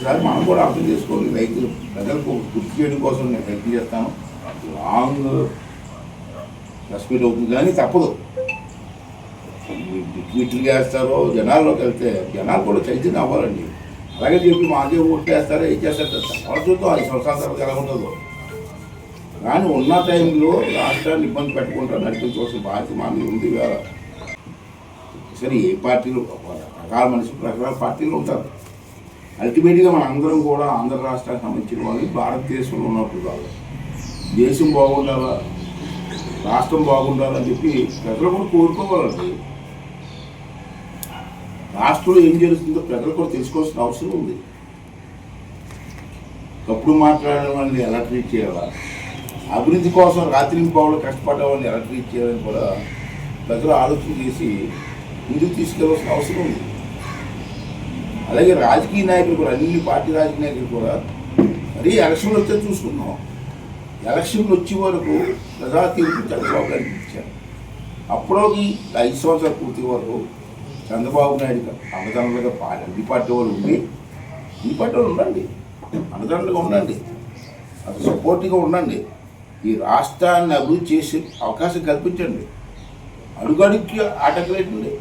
ఒకసారి మనం కూడా అర్థం చేసుకోవాలి. రైతులు ప్రజలకు గుర్తు చేయడం కోసం నేను ప్రయత్నం చేస్తాను. లాంగ్ రెస్పెక్ట్ అవుతుంది కానీ తప్పదు. ట్వీట్లు చేస్తారో జనాల్లోకి వెళ్తే జనాలు కూడా చైతన్యం అవ్వాలండి. అలాగే చెప్పి మాకే ఓట్లు వేస్తారో ఏం చేస్తారు వాళ్ళు చూద్దాం 5 సంవత్సరాల తర్వాత ఎలా ఉంటుందో. కానీ ఉన్న టైంలో రాష్ట్రాన్ని ఇబ్బంది పెట్టకుండా నడిపించవలసిన బాధ్యత మా మీద ఉంది. వేళ సరే ఏ పార్టీలు రకాల మనుషులు రకరకాల పార్టీలు ఉంటారు. అల్టిమేట్గా మన అందరం కూడా ఆంధ్ర రాష్ట్రానికి సంబంధించిన వాళ్ళు భారతదేశంలో ఉన్నప్పుడు కాదు. దేశం బాగుండాలా, రాష్ట్రం బాగుండాలని చెప్పి ప్రజలు కూడా కోరుకోవాలండి. రాష్ట్రంలో ఏం జరుగుతుందో ప్రజలు కూడా తెలుసుకోవాల్సిన అవసరం ఉంది. తప్పుడు మాట్లాడే వాళ్ళని ఎలా ట్రీట్ చేయాలా, అభివృద్ధి కోసం రాత్రి బావులు కష్టపడే వాళ్ళని ఎలా ట్రీట్ చేయాలని కూడా ప్రజలు ఆలోచన చేసి ముందుకు తీసుకెళ్లాల్సిన అవసరం ఉంది. అలాగే రాజకీయ నాయకులు కూడా, అన్ని పార్టీ రాజకీయ నాయకులు కూడా మరీ ఎలక్షన్లు వస్తే చూసుకుందాం. ఎలక్షన్లు వచ్చే వరకు ప్రజా తీర్పు చంద్రబాబు గారికి ఇచ్చారు. అప్పుడోకి 5 సంవత్సరాల పూర్తి వరకు చంద్రబాబు నాయుడు అన్నదండలుగా అన్ని పార్టీ వాళ్ళు ఉండి, ఈ పార్టీ వాళ్ళు ఉండండి, అన్నదండలుగా ఉండండి, అసలు సపోర్టివ్గా ఉండండి. ఈ రాష్ట్రాన్ని అభివృద్ధి చేసే అవకాశం కల్పించండి. అడుగడుక్కి ఆటంకలేటండి.